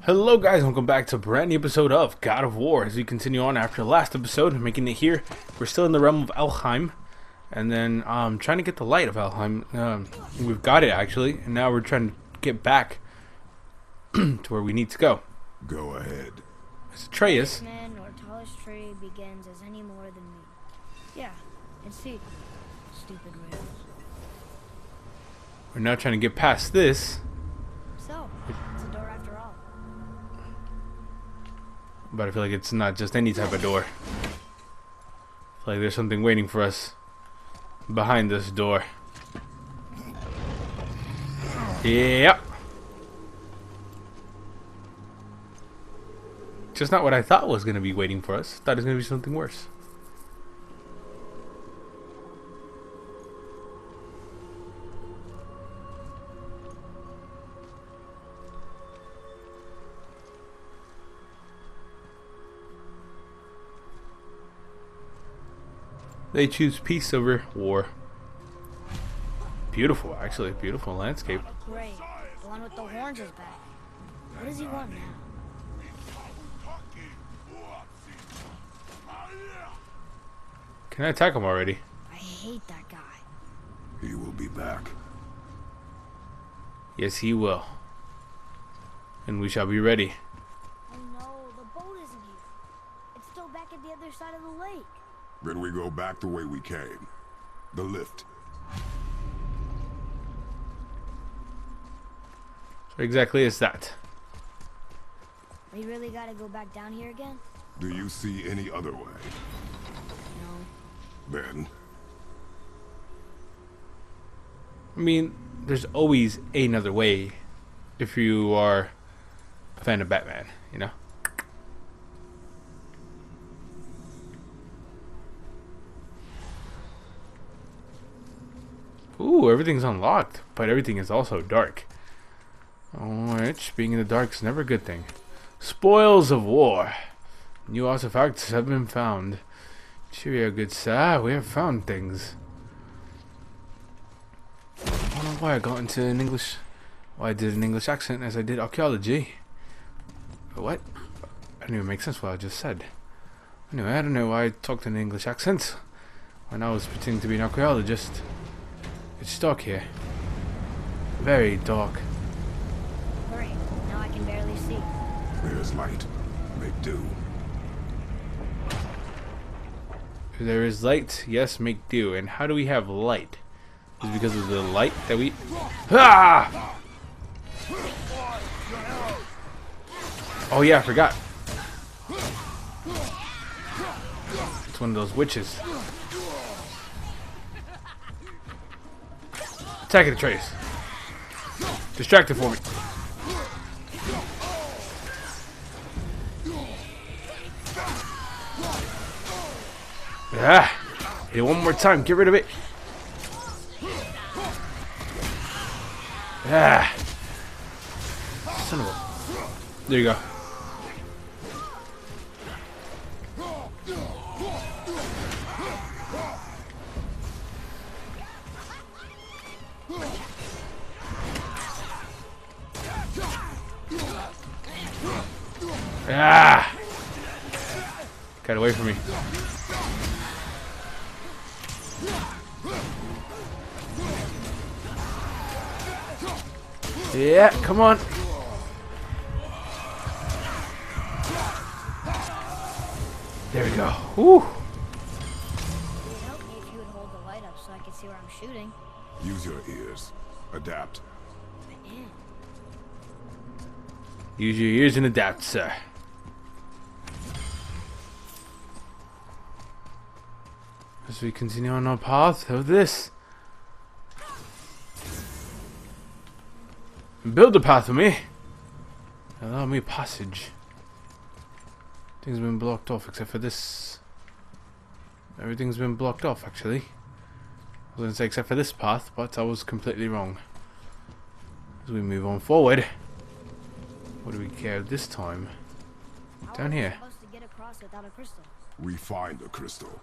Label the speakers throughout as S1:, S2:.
S1: Hello guys, welcome back to a brand new episode of God of War. As we continue on after the last episode, making it here, we're still in the realm of Alfheim. And then trying to get the light of Alfheim. We've got it actually, and now we're trying to get back to where we need to go.
S2: Go ahead.
S1: It's Atreus.
S3: Man or tallest tree begins as any more than me. Yeah, and see, stupid rails.
S1: We're now trying to get past this.
S3: So, it's a door after all.
S1: But I feel like it's not just any type of door. I feel like there's something waiting for us behind this door. Yep. Just not what I thought was going to be waiting for us. Thought it was going to be something worse. They choose peace over war. Beautiful, actually. Beautiful landscape.
S3: Great. The one with the horns is back. What does he want now?
S1: Can I attack him already?
S3: I hate that guy.
S2: He will be back.
S1: Yes, he will. And we shall be ready.
S3: Oh no, the boat isn't here. It's still back at the other side of the lake.
S2: Then we go back the way we came. The lift.
S1: So exactly is that.
S3: We really gotta go back down here again?
S2: Do you see any other way?
S3: No.
S2: Then,
S1: I mean, there's always another way if you are a fan of Batman, you know? Ooh, everything's unlocked, but everything is also dark. Which, being in the dark is never a good thing. Spoils of war. New artifacts have been found. Cheerio, good sir. We have found things. I don't know why I got into an English... Why I did an English accent as I did archaeology. What? I didn't even make sense what I just said. Anyway, I don't know why I talked in an English accent when I was pretending to be an archaeologist. It's dark here. Very dark.
S3: Hurry, now I can barely see.
S2: there's light. Make do.
S1: There is light, yes, make do. And how do we have light? Is it because of the light that we... Ah! Oh yeah, I forgot. It's one of those witches. Attack it, Atreus. Distract it for me. Ah! Hit it one more time. Get rid of it. Ah! Son of a... There you go. Ah! Got away from me. Yeah, come on. There we go. Woo!
S3: It would help me if you would hold the light up so I could see where I'm shooting.
S2: Use your ears. Adapt.
S3: I am.
S1: Use your ears and adapt, sir. As we continue on our path of this. Build a path for me. Allow me passage. Things have been blocked off except for this. Everything's been blocked off actually. I was going to say except for this path, but I was completely wrong. As we move on forward. What do we care this time? Down here.
S3: How are we supposed to get across without a crystal?
S2: We find the crystal.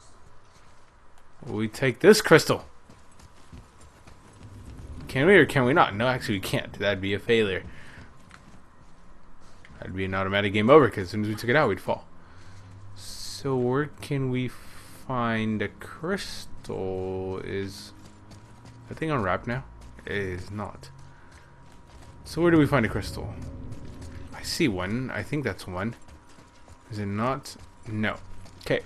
S1: We take this crystal. Can we or can we not? No, actually we can't. That'd be a failure. That'd be an automatic game over because as soon as we took it out, we'd fall. So where can we find a crystal? Is that thing unwrapped now? It is not. So where do we find a crystal? I see one. I think that's one. Is it not? No. Okay.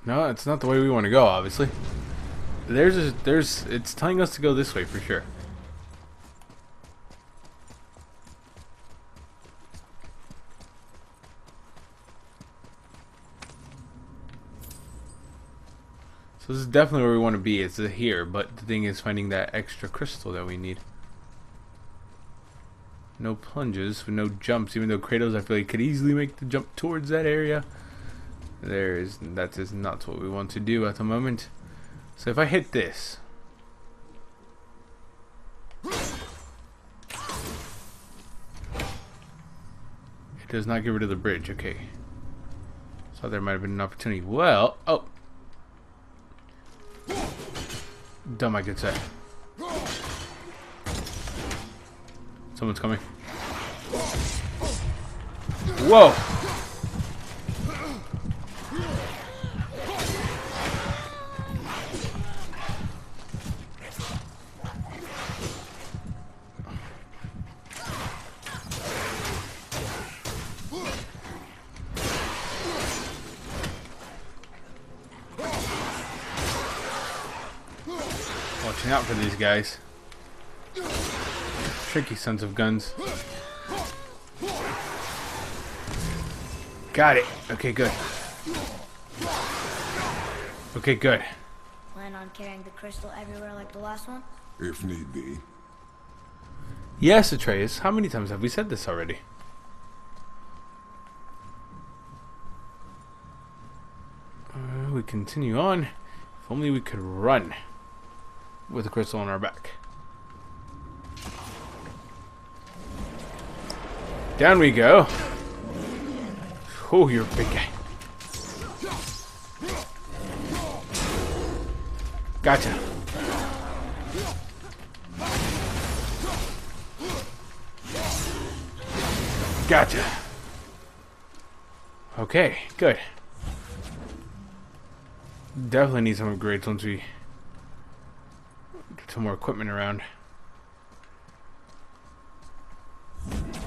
S1: No, it's not the way we want to go, obviously. It's telling us to go this way for sure. So this is definitely where we want to be. It's here, but the thing is finding that extra crystal that we need. No plunges, no jumps, even though Kratos I feel like could easily make the jump towards that area. That is not what we want to do at the moment. So if I hit this, it does not get rid of the bridge. Okay. So there might have been an opportunity. Well, oh. Dumb, I could say. Someone's coming. Whoa! Watching out for these guys. Tricky sons of guns. Got it. Okay, good. Okay, good.
S3: Plan on carrying the crystal everywhere like the last one?
S2: If need be.
S1: Yes, Atreus. How many times have we said this already? We continue on. If only we could run with the crystal on our back. Down we go. Oh, you're a big guy. Gotcha. Gotcha. Okay, good. Definitely need some upgrades once we get some more equipment around.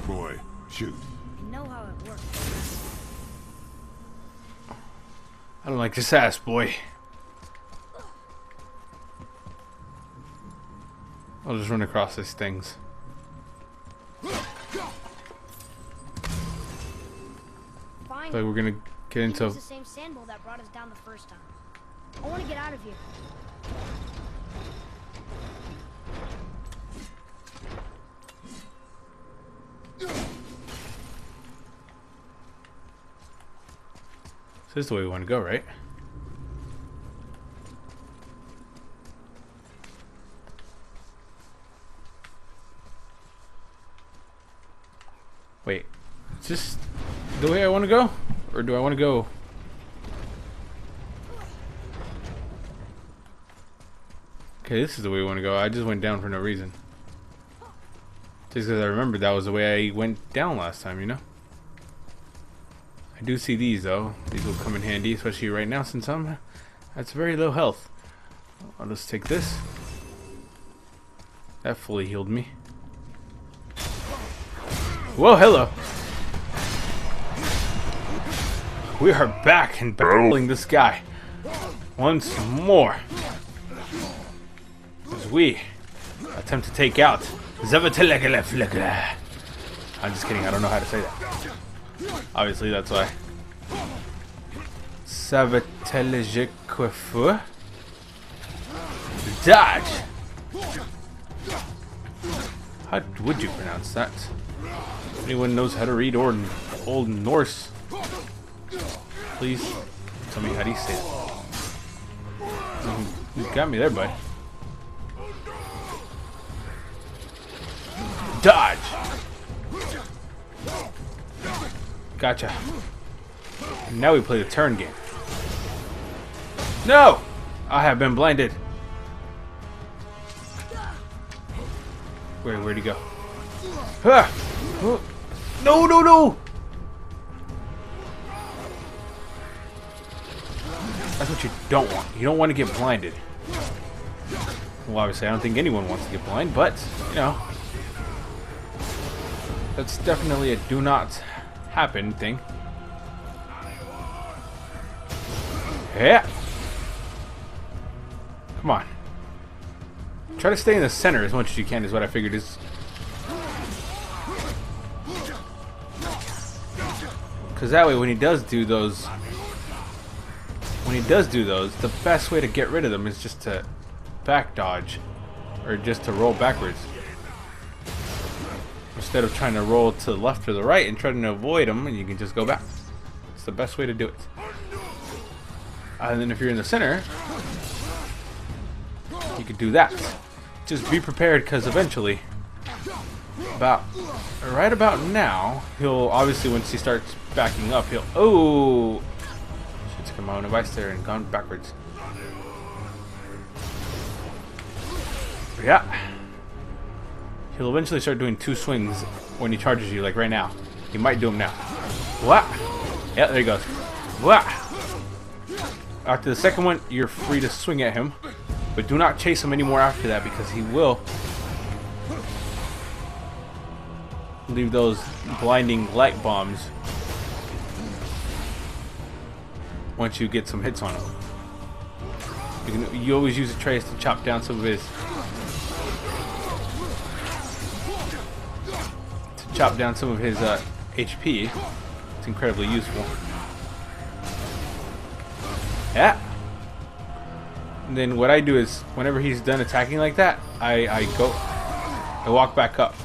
S2: Boy, shoot.
S3: You know how it works.
S1: I don't like this ass, boy. I'll just run across these things.
S3: Fine.
S1: So we're gonna get into.
S3: It's the same sandbowl that brought us down the first time. I want to get out of here.
S1: So this is the way we want to go, right? Wait, is this the way I want to go? Or do I want to go? Okay, this is the way we want to go. I just went down for no reason. Just because I remembered that was the way I went down last time, you know? I do see these though. These will come in handy, especially right now since I'm at very low health. I'll just take this. That fully healed me. Whoa, hello. We are back and battling this guy once more as we attempt to take out Svartaljqfurr. I'm just kidding, I don't know how to say that. Obviously, that's why. Svartaljqfurr. Dodge! How would you pronounce that? Anyone knows how to read or Old Norse? Please tell me how do you say that. You got me there, bud. Dodge! Gotcha. And now we play the turn game. No! I have been blinded. Where'd he go? Ah! No, no, no! That's what you don't want. You don't want to get blinded. Well, obviously, I don't think anyone wants to get blind, but, you know, that's definitely a do not happen thing. Yeah. Come on. Try to stay in the center as much as you can is what I figured is. Because that way when he does do those, the best way to get rid of them is just to back dodge. Or just to roll backwards. Instead of trying to roll to the left or the right and trying to avoid them, and you can just go back. It's the best way to do it. And then if you're in the center, you could do that. Just be prepared, because eventually, right about now, he'll obviously, once he starts backing up, he'll shit, took my own advice there and gone backwards. Yeah, he'll eventually start doing 2 swings when he charges you, like right now. He might do them now. What? Yeah, there he goes. What? After the second one, you're free to swing at him. But do not chase him anymore after that, because he will leave those blinding light bombs once you get some hits on him. You always use the trace to chop down some of his HP. It's incredibly useful. Yeah. And then what I do is, whenever he's done attacking like that, I walk back up.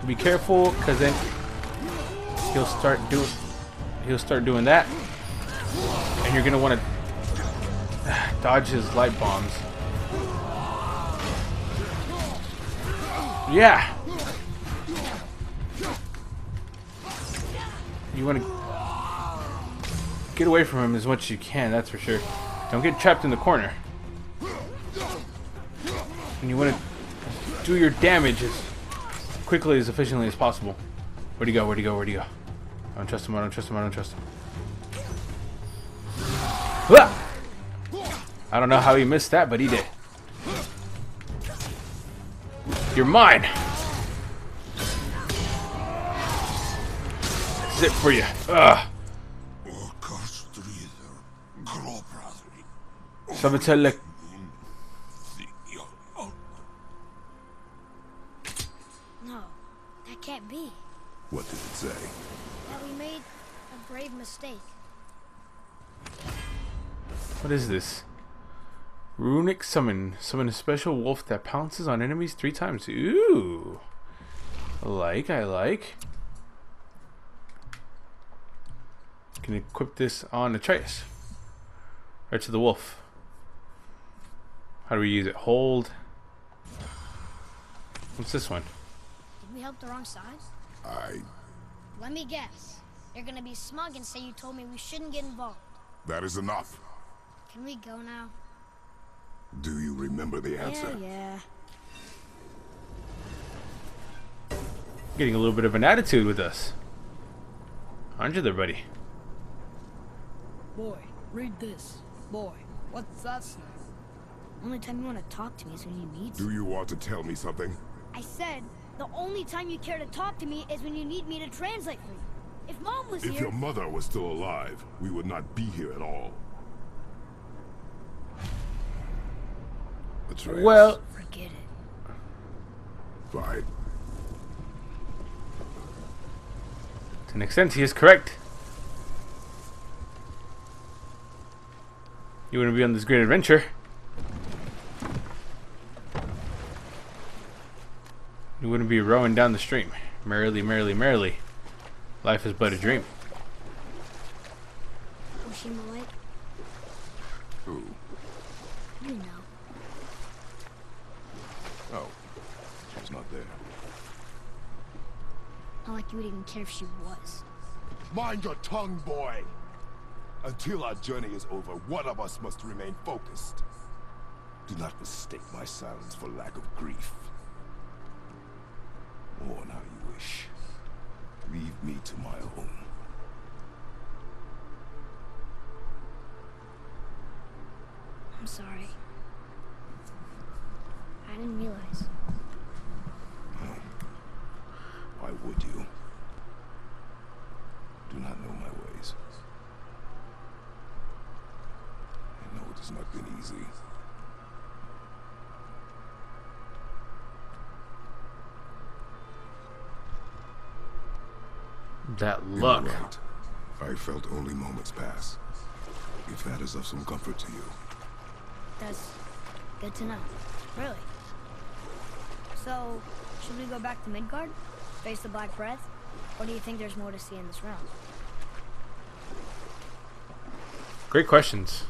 S1: Be careful, because then he'll start doing that, and you're gonna want to dodge his light bombs. Yeah. You want to get away from him as much as you can, that's for sure. Don't get trapped in the corner. And you want to do your damage as quickly, as efficiently as possible. Where'd he go? Where'd he go? Where'd he go? I don't trust him. I don't trust him. I don't trust him. Ah! I don't know how he missed that, but he did. You're mine. That's it for you. Ugh. Svartaljqfurr.
S3: No, that can't be.
S2: What did it say?
S3: That we made a grave mistake.
S1: What is this? Runic summon. Summon a special wolf that pounces on enemies 3 times. Ooh. I like. Can equip this on Atreus. Right to the wolf. How do we use it? Hold. What's this one?
S3: Did we help the wrong sides?
S2: Let
S3: me guess. You're gonna be smug and say you told me we shouldn't get involved.
S2: That is enough.
S3: Can we go now?
S2: Do you remember the answer?
S3: Yeah.
S1: Getting a little bit of an attitude with us. Aren't you there, buddy?
S4: Boy, read this. Boy, what's that say?
S3: Only time you want to talk to me is when you need
S2: Do you want to tell me something?
S3: I said, the only time you care to talk to me is when you need me to translate for you. If Mom was
S2: If
S3: here...
S2: your mother was still alive, we would not be here at all. Atreus.
S1: Well,
S3: Forget it.
S2: Fine.
S1: to an extent, he is correct. You wouldn't be on this great adventure. You wouldn't be rowing down the stream. Merrily, merrily, merrily. Life is but a dream.
S3: Was she Malay?
S2: Who?
S3: You know.
S2: Oh, she's not there.
S3: Not like you would even care if she was.
S5: Mind your tongue, boy! Until our journey is over, one of us must remain focused. Do not mistake my silence for lack of grief. Mourn how you wish. Leave me to my own.
S3: I'm sorry. I didn't realize.
S5: Why would you? Do not know my ways. I know it has not been easy.
S1: That
S2: You
S1: look.
S2: were right. I felt only moments pass. If that is of some comfort to you.
S3: That's good to know. Really. So, should we go back to Midgard? Face the Black Breath? Or do you think there's more to see in this realm?
S1: Great questions.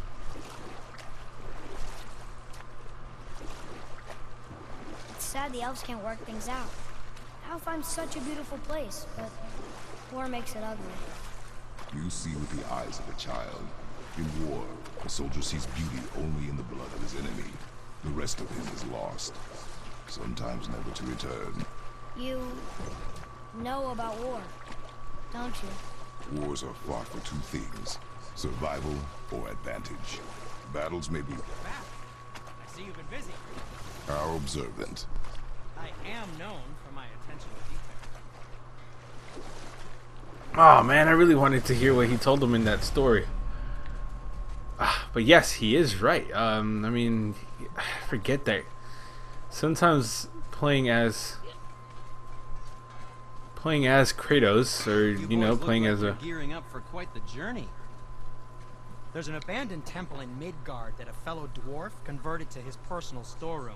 S3: It's sad the elves can't work things out. Alfheim's such a beautiful place, but war makes it ugly.
S5: You see with the eyes of a child. In war, a soldier sees beauty only in the blood of his enemy. The rest of him is lost. Sometimes never to return.
S3: You know about war, don't you?
S5: Wars are fought for two things. Survival or advantage. Battles may be
S6: I see you've been busy.
S5: how observant.
S6: I am known for my attention to detail.
S1: Oh man, I really wanted to hear what he told them in that story. But yes, he is right. I mean, forget that. Sometimes playing as Kratos, or you know,
S6: boys
S1: playing
S6: look
S1: as
S6: like
S1: a
S6: you're gearing up for quite the journey. There's an abandoned temple in Midgard that a fellow dwarf converted to his personal storeroom.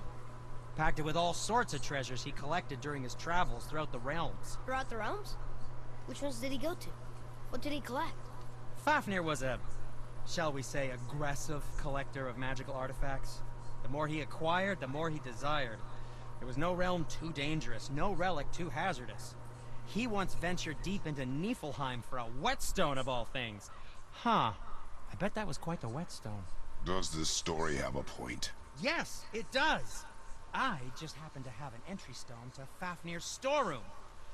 S6: Packed it with all sorts of treasures he collected during his travels throughout the realms.
S3: Throughout the realms? Which ones did he go to? What did he collect?
S6: Fafnir was a, shall we say, aggressive collector of magical artifacts. The more he acquired, the more he desired. There was no realm too dangerous, no relic too hazardous. He once ventured deep into Niflheim for a whetstone of all things. Huh. I bet that was quite the whetstone.
S5: Does this story have a point?
S6: Yes, it does. I just happen to have an entry stone to Fafnir's storeroom.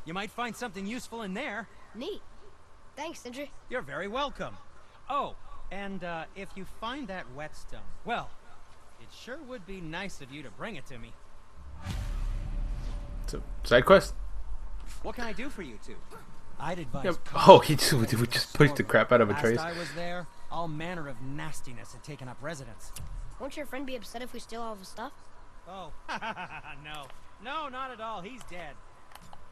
S6: You might find something useful in there.
S3: Neat. Thanks, Sindri.
S6: You're very welcome. Oh, and if you find that whetstone, well, it sure would be nice of you to bring it to me.
S1: so, side quest.
S6: What can I do for you two? I'd advise.
S1: Yep.
S6: coming
S1: Oh, he
S6: to
S1: just, we just pushed the crap out of
S6: Last
S1: Atreus.
S6: I was there, all manner of nastiness had taken up residence.
S3: Won't your friend be upset if we steal all the stuff?
S6: Oh, no. No, not at all. He's dead,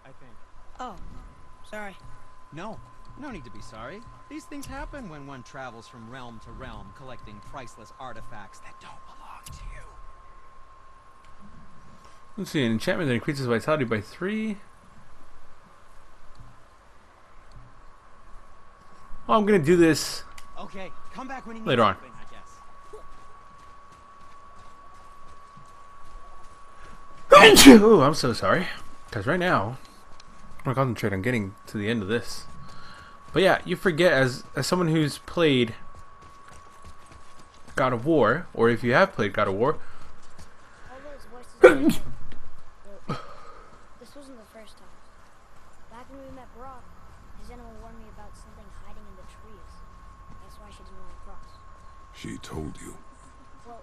S6: I think.
S3: Oh, sorry.
S6: No, no need to be sorry. These things happen when one travels from realm to realm, collecting priceless artifacts that don't belong to you.
S1: Let's see, an enchantment that increases vitality by 3. Oh, I'm gonna do this
S6: Okay, come back when you need
S1: later on.
S6: something, I guess.
S1: Oh, I'm so sorry. Because right now, I'm gonna concentrate on getting to the end of this. But yeah, you forget, as someone who's played God of War, or if you have played God of War,
S3: All those voices. This wasn't the first time. Back when we met Brock, his animal warned me about something hiding in the trees. That's why she didn't want to cross.
S2: She told you.
S3: Well,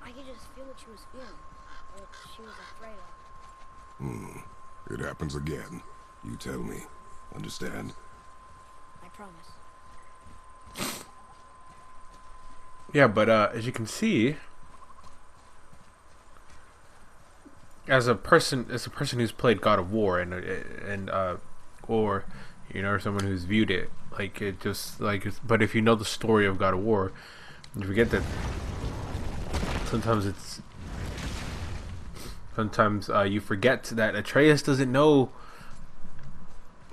S3: I could just feel what she was feeling. What she was afraid of.
S2: It happens again. You tell me. Understand?
S3: I promise.
S1: yeah. But as you can see, as a person who's played God of War or you know, someone who's viewed it, like it just like. But if you know the story of God of War, you forget that sometimes you forget that Atreus doesn't know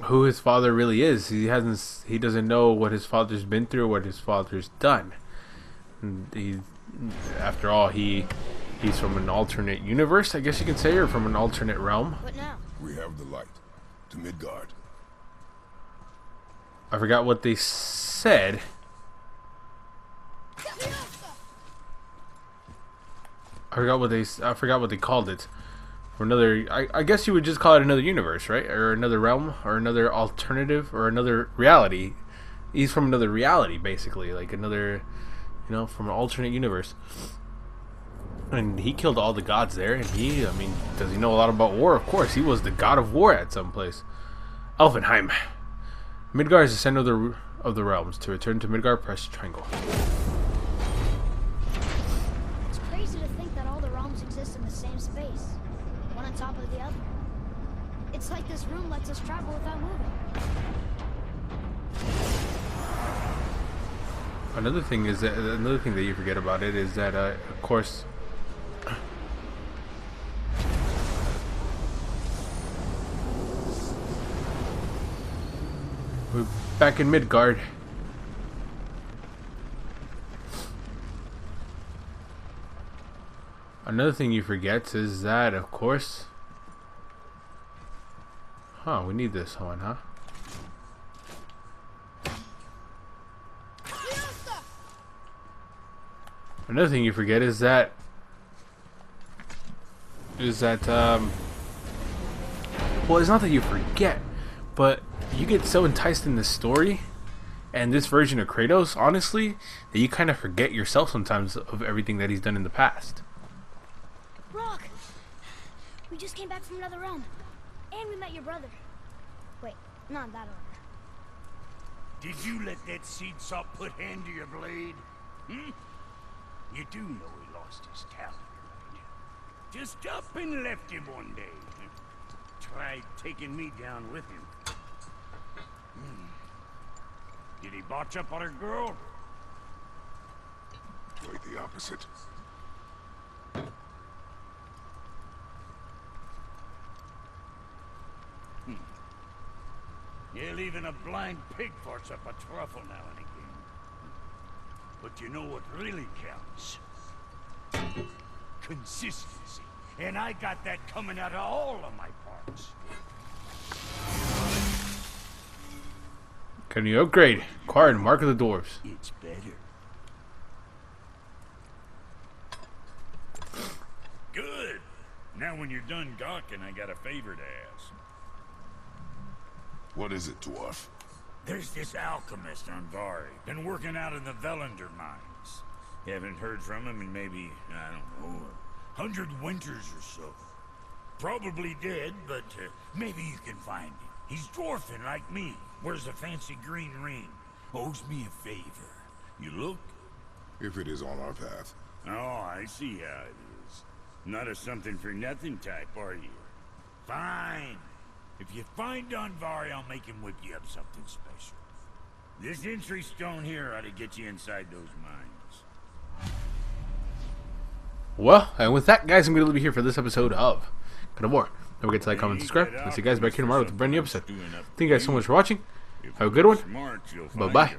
S1: who his father really is. He doesn't know what his father's been through, what his father's done. And after all, he's from an alternate universe, I guess you could say, or from an alternate realm.
S3: What now?
S2: We have the light. To Midgard.
S1: I forgot what they said. I forgot what they called it. For another, I guess you would just call it another universe, right? Or another realm, or another alternative, or another reality. He's from another reality, basically, like another, you know, from an alternate universe. And he killed all the gods there. And I mean, does he know a lot about war? Of course, he was the god of war at some place. Elfenheim. Midgar is the center of the realms. To return to Midgar, press triangle.
S3: It's crazy to think that all the realms exist in the same space, one on top of the other. It's like this room lets us travel without moving.
S1: Another thing that you forget about it is that, of course, we're back in Midgard. Another thing you forget is that, of course, we need this one, huh? Another thing you forget is that well, it's not that you forget, but you get so enticed in this story and this version of Kratos, honestly, that you kind of forget yourself sometimes of everything that he's done in the past.
S3: Rock! We just came back from another realm. And we met your brother. Wait, not in that order.
S7: Did you let that seed sop put hand to your blade? Hmm? You do know he lost his talent, right? Just up and left him one day. Tried taking me down with him. Did he botch up on her girl?
S2: Quite the opposite.
S7: Yeah, even a blind pig farts up a truffle now and again. But you know what really counts? Consistency. And I got that coming out of all of my parts.
S1: Can you upgrade? Acquired Mark of the Dwarves.
S7: It's better. Good. Now when you're done gawking, I got a favor to ask.
S5: What is it, dwarf?
S7: There's this alchemist on Vari. Been working out in the Velander mines. Haven't heard from him in maybe, I don't know, 100 winters or so. Probably dead, but maybe you can find him. He's dwarfing like me. Wears a fancy green ring. Owes me a favor. You look?
S2: If it is on our path.
S7: Oh, I see how it is. Not a something-for-nothing type, are you? Fine. If you find Donvari, I'll make him whip you up something special. This entry stone here ought to get you inside those mines.
S1: Well, and with that, guys, I'm going to leave you here for this episode of God of War. Don't forget to like, comment, subscribe. I'll see you guys back here tomorrow with a brand new episode. Thank you guys so much for watching. Have a good one. Bye-bye.